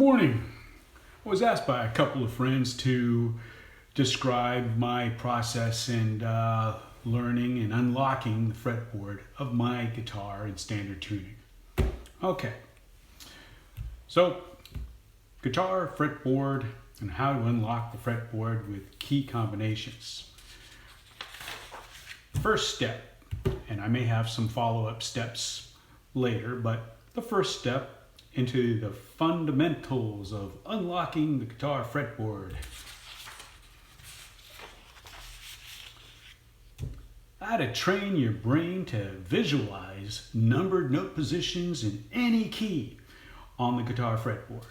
morning. I was asked by a couple of friends to describe my process in learning and unlocking the fretboard of my guitar in standard tuning. Okay, so guitar fretboard and how to unlock the fretboard with key combinations. First step, and I may have some follow-up steps later, but the first step into the fundamentals of unlocking the guitar fretboard. How to train your brain to visualize numbered note positions in any key on the guitar fretboard.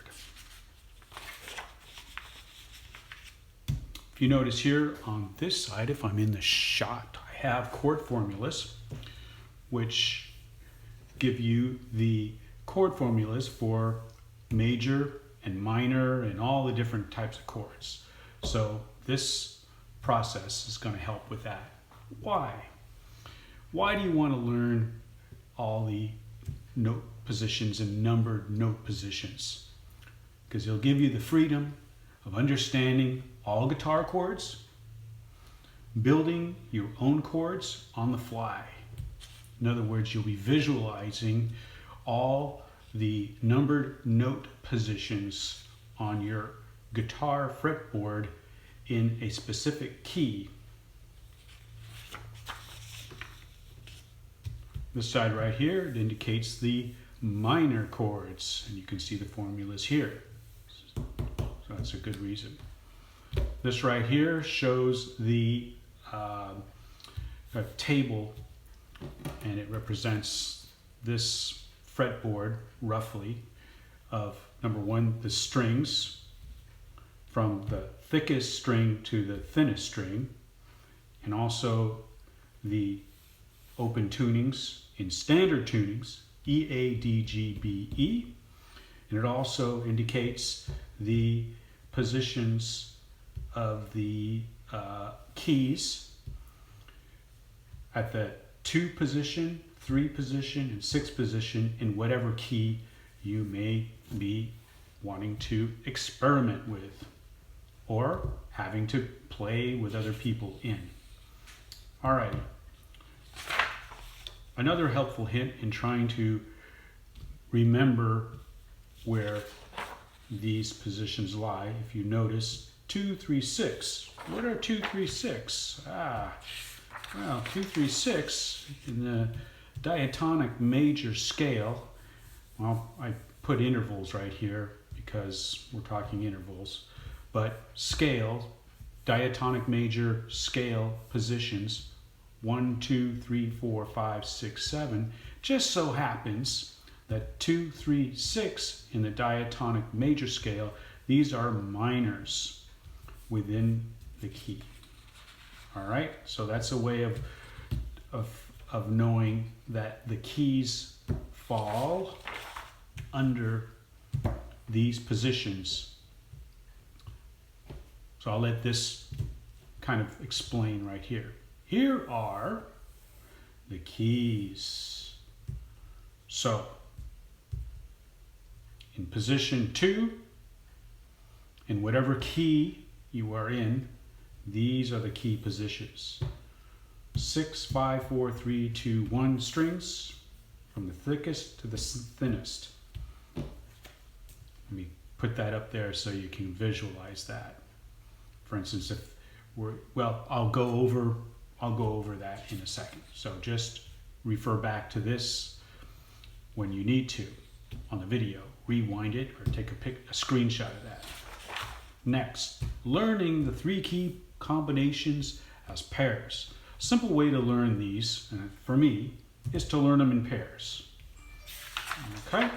If you notice here on this side, if I'm in the shot, I have chord formulas which give you the chord formulas for major and minor and all the different types of chords. So this process is going to help with that. Why? Why do you want to learn all the note positions and numbered note positions? Because it'll give you the freedom of understanding all guitar chords, building your own chords on the fly. In other words, you'll be visualizing all the numbered note positions on your guitar fretboard in a specific key. This side right here, it indicates the minor chords, and you can see the formulas here. So that's a good reason. This right here shows the table, and it represents this fretboard roughly of number one, the strings from the thickest string to the thinnest string, and also the open tunings in standard tunings, E, A, D, G, B, E, and it also indicates the positions of the keys at the 2 position, 3 position, and 6 position in whatever key you may be wanting to experiment with or having to play with other people in. All right. Another helpful hint in trying to remember where these positions lie, if you notice 2, 3, 6. What are 2, 3, 6? Well, 2, 3, 6 in the diatonic major scale. Well, I put intervals right here because we're talking intervals, but scale, diatonic major scale positions 1, 2, 3, 4, 5, 6, 7, just so happens that 2, 3, 6 in the diatonic major scale, these are minors within the key. All right, so that's a way of knowing that the keys fall under these positions. So I'll let this kind of explain right here. Here are the keys. So in position 2, in whatever key you are in, these are the key positions. 6, 5, 4, 3, 2, 1 strings from the thickest to the thinnest. Let me put that up there so you can visualize that. For instance, if I'll go over that in a second. So just refer back to this when you need to on the video. Rewind it or take a screenshot of that. Next, learning the 3 key combinations as pairs. A simple way to learn these, for me, is to learn them in pairs. Okay?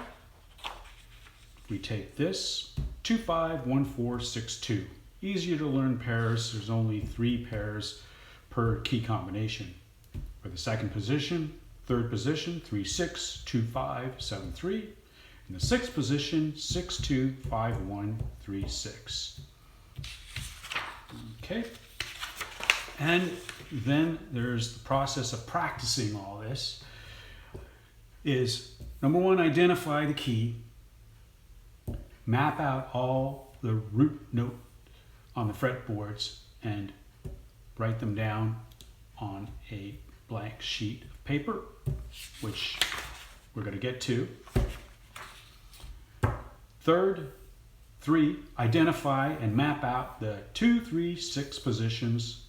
We take this, 2, 5, 1, 4, 6, 2. Easier to learn pairs. There's only 3 pairs per key combination. For the second position, third position, 3, 6, 2, 5, 7, 3. In the sixth position, 6, 2, 5, 1, 3, 6. Okay. And then there's the process of practicing all this. Is number one, identify the key. map out all the root note on the fretboards and write them down on a blank sheet of paper, which we're going to get to. Third, 3, identify and map out the 2, 3, 6 positions.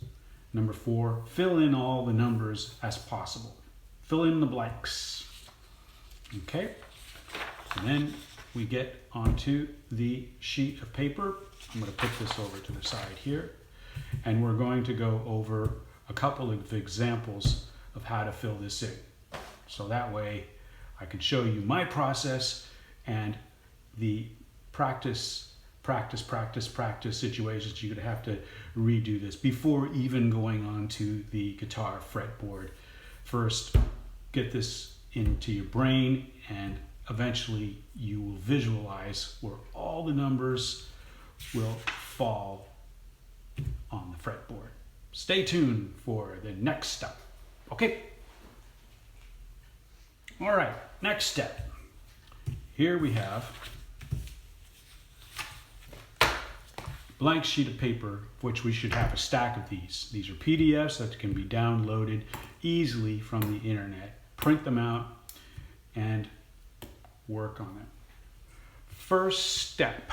Number 4, fill in all the numbers as possible. Fill in the blanks. Okay, and then we get onto the sheet of paper. I'm going to put this over to the side here, and we're going to go over a couple of examples of how to fill this in. So that way I can show you my process and the practice situations. You're going to have to redo this before even going on to the guitar fretboard. First, get this into your brain, and eventually you will visualize where all the numbers will fall on the fretboard. Stay tuned for the next step. Okay. All right, next step. Here we have blank sheet of paper, which we should have a stack of these. These are PDFs that can be downloaded easily from the internet. Print them out and work on them. First step,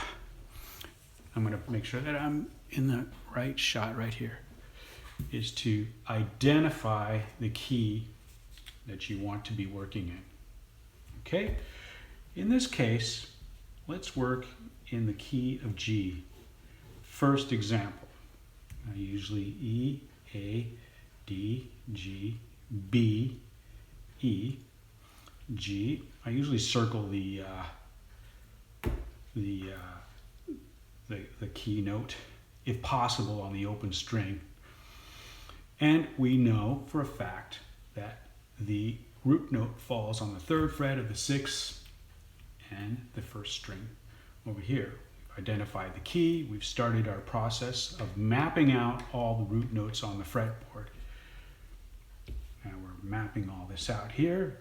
I'm going to make sure that I'm in the right shot right here, is to identify the key that you want to be working in. Okay? In this case, let's work in the key of G. First example, I usually E, A, D, G, B, E, G. I usually circle the key note, if possible, on the open string. And we know for a fact that the root note falls on the 3rd fret of the 6th and the 1st string over here. Identified the key. We've started our process of mapping out all the root notes on the fretboard. Now we're mapping all this out here.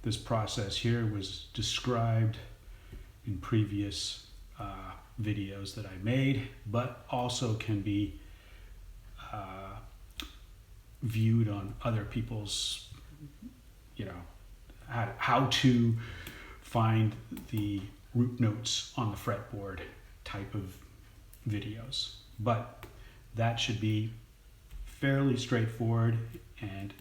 This process here was described in previous videos that I made, but also can be viewed on other people's, how to find the root notes on the fretboard type of videos. But that should be fairly straightforward and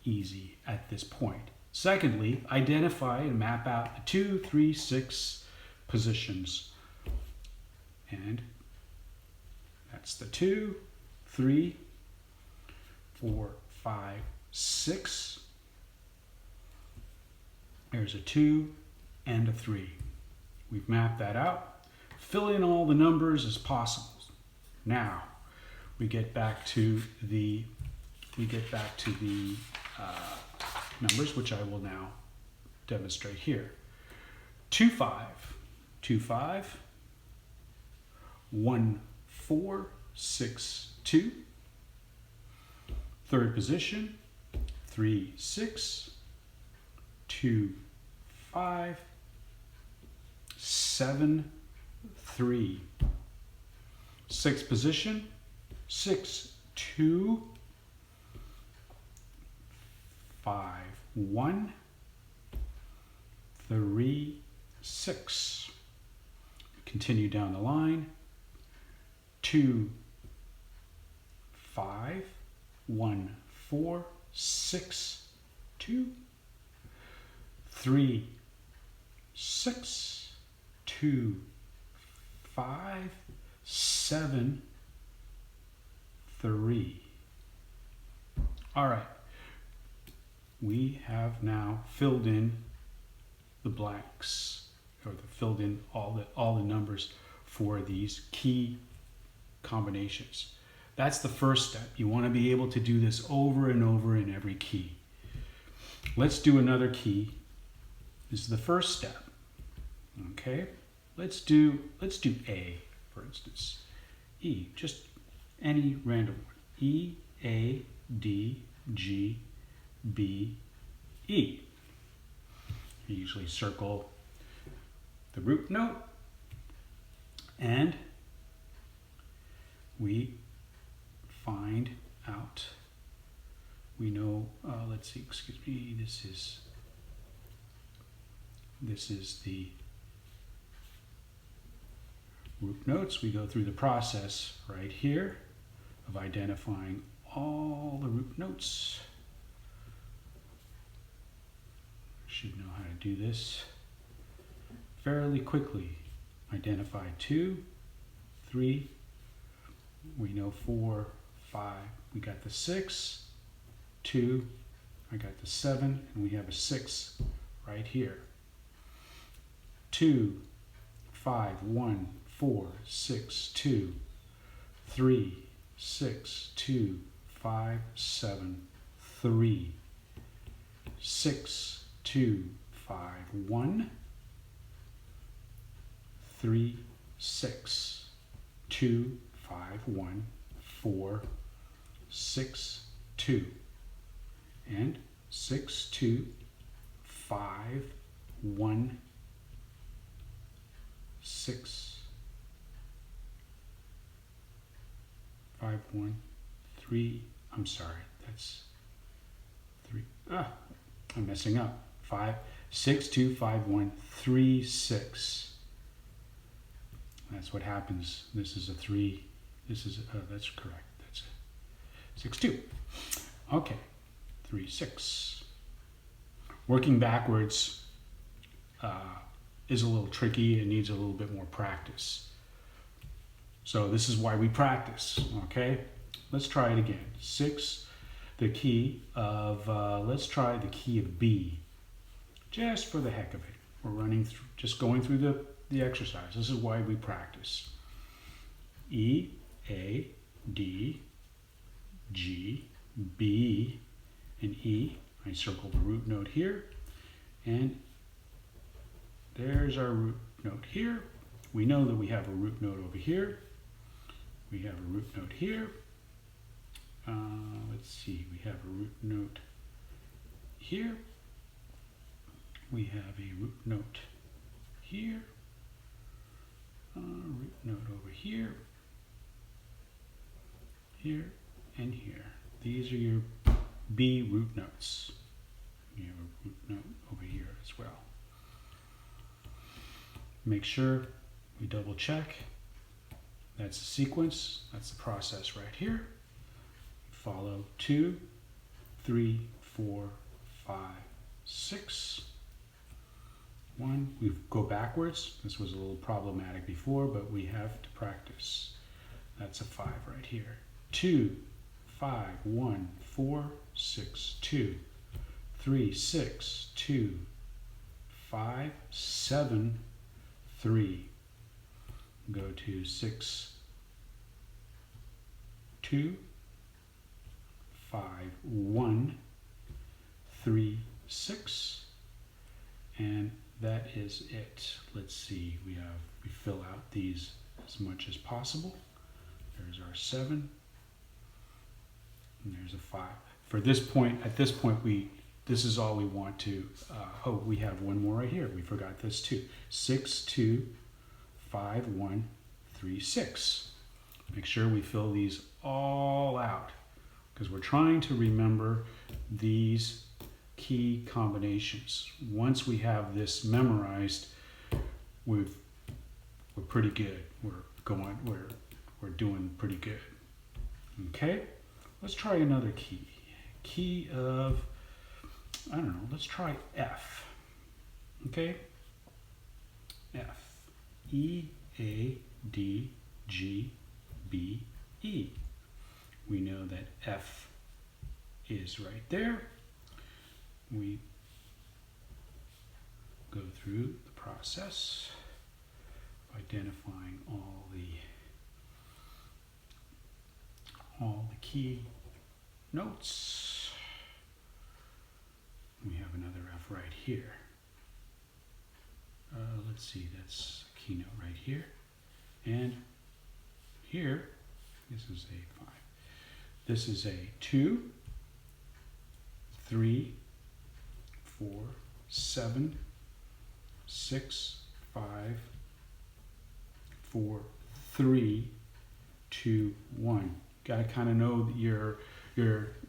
easy at this point. Secondly, identify and map out the 2, 3, 6 positions. And that's the 2, 3, 4, 5, 6. There's a 2 and a 3. We've mapped that out. Fill in all the numbers as possible. Now we get back to the numbers, which I will now demonstrate here. 2, 5, 2, 5, 1, 4, 6, 2. Third position, 3, 6, 2, 5, 7, 3. Sixth position, 6, 2, 5, 1, 3, 6. Continue down the line. 2, 5, 1, 4, 6, 2, 3, 6, 2, 5, 7, 3. All right. We have now filled in the blanks, or filled in all the numbers for these key combinations. That's the first step. You want to be able to do this over and over in every key. Let's do another key. This is the first step. Okay? Let's do A, for instance. E, just any random one. E, A, D, G, B, E. You usually circle the root note And we find out, we know, let's see, excuse me, this is the root notes. We go through the process right here of identifying all the root notes. Should know how to do this fairly quickly. Identify 2, 3, we know 4, 5, we got the 6, 2, I got the 7, and we have a 6 right here. 2, 5, 1, 4, 6, 2, 3, 6, 2, 5, 7, 3, 6, 2, 5, 1, 3, 6, 2, 5, 1, 4, 6, 2, and 6, 2, 5, 1, 6, 5, 1, 3, I'm sorry, that's 3, I'm messing up, 5, 6, 2, 5, 1, 3, 6. That's what happens. This is a 3. This is that's correct. That's a 6, 2. Okay, 3, 6. Working backwards is a little tricky. It needs a little bit more practice. So this is why we practice. Okay, let's try it again. 6, the key of let's try the key of B, just for the heck of it. We're running through, just going through the exercise. This is why we practice. E, A, D, G, B, and E. I circle the root note here, and there's our root note here. We know that we have a root note over here. We have a root note here. Let's see, we have a root note here. We have a root note here. Root note over here, here, and here. These are your B root notes. You have a root note over here as well. Make sure we double check. That's the sequence. That's the process right here. Follow 2, 3, 4, 5, 6. 1, we go backwards. This was a little problematic before, but we have to practice. That's a 5 right here. 2, 5, 1, 4, 6, 2, 3, 6, 2, 5, 7, 3. Go to 6, 2, 5, 1, 3, 6, and that is it. Let's see, we fill out these as much as possible. There's our 7, and there's a 5. For this point, at this point, this is all we want to, oh, we have one more right here. We forgot this too. 6, 2, 5, 1, 3, 6. Make sure we fill these all out because we're trying to remember these key combinations. Once we have this memorized, we're pretty good. We're doing pretty good. Okay, let's try another key. Key of, I don't know, let's try F. Okay, F. E, A, D, G, B, E. We know that F is right there. We go through the process of identifying all the key notes. We have another F right here. Let's see, that's a key note right here. And here, this is a 5. This is a 2, 3, 4, 7, 6, 5, 4, 3, 2, 1. Got to kind of know your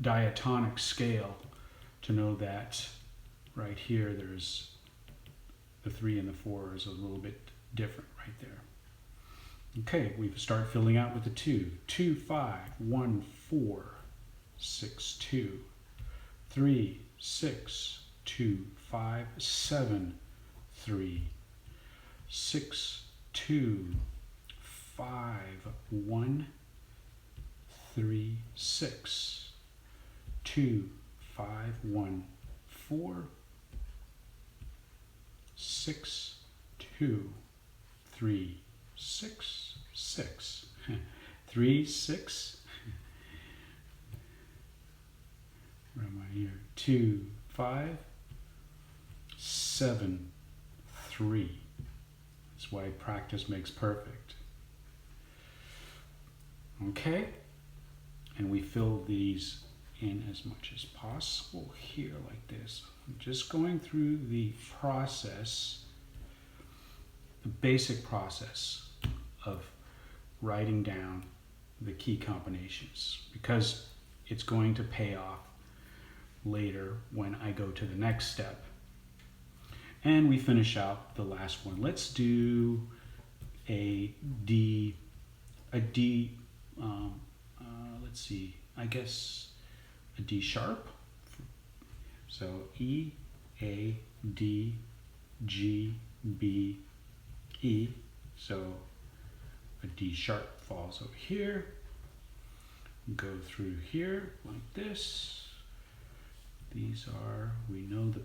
diatonic scale to know that right here there's the 3 and the 4 is a little bit different right there. Okay, we start filling out with the 2. 2, 5, 1, 4, 6, 2, 3, 6, 2, 5, 7, 3, 6, 2, 5, 1, 3, 6, 2, 5, 1, 4, 6, 2, 3, 6, 6, 3, 6, where am I here? 2, 5, 7, 3. That's why practice makes perfect. Okay, and we fill these in as much as possible here like this. I'm just going through the process, the basic process of writing down the key combinations, because it's going to pay off later when I go to the next step and we finish out the last one. Let's do a D, let's see, I guess a D sharp. So E, A, D, G, B, E. So a D sharp falls over here. Go through here like this. These are, we know the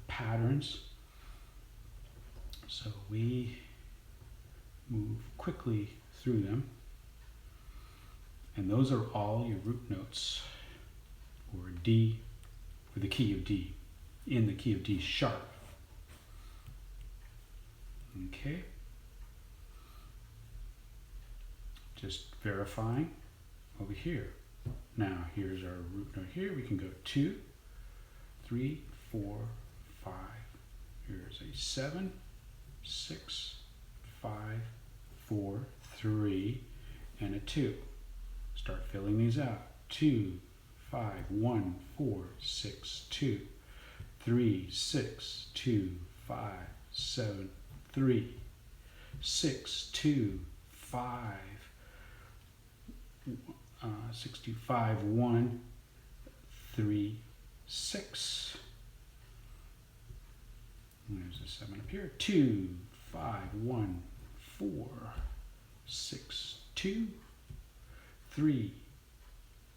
patterns. So we move quickly through them. And those are all your root notes for D, for the key of D, in the key of D sharp. Okay. Just verifying over here. Now here's our root note here. We can go 2, 3, 4, 5. Here's a 7, 6, 5, 4, 3, and a 2. Start filling these out. 2, 5, 1, 4, 6, 2, 3, 6, 2, 5, 7, 3, 6, 2, 5, 6, 2, 5, 1, 3, 6. And there's a 7 up here. 2, 5, 1, 4, 6, 2, 3,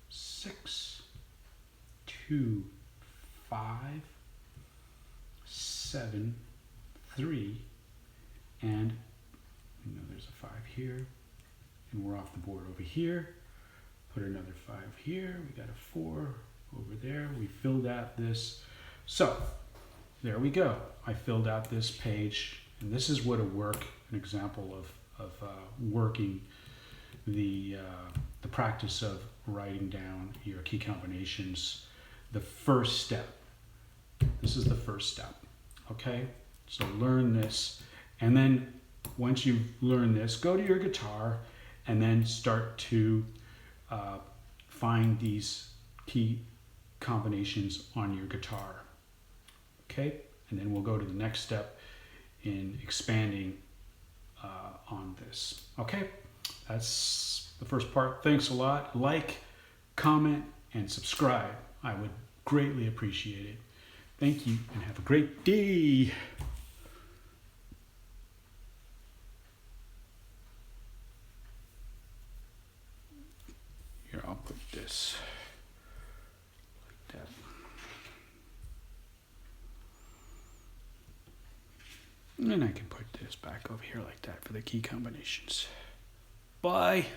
6, 2, 5, 7, 3, and you know there's a 5 here, and we're off the board over here. Put another 5 here. We got a 4 over there. We filled out this. So there we go. I filled out this page, and this is what an example of working the practice of writing down your key combinations. The first step. This is the first step. Okay, so learn this, and then once you've learned this, go to your guitar, and then start to find these key combinations on your guitar. Okay, and then we'll go to the next step in expanding on this. Okay, that's the first part. Thanks a lot. Like, comment, and subscribe. I would greatly appreciate it. Thank you, and have a great day. Here, I'll put this like that. And then I can put this back over here like that for the key combinations. Bye.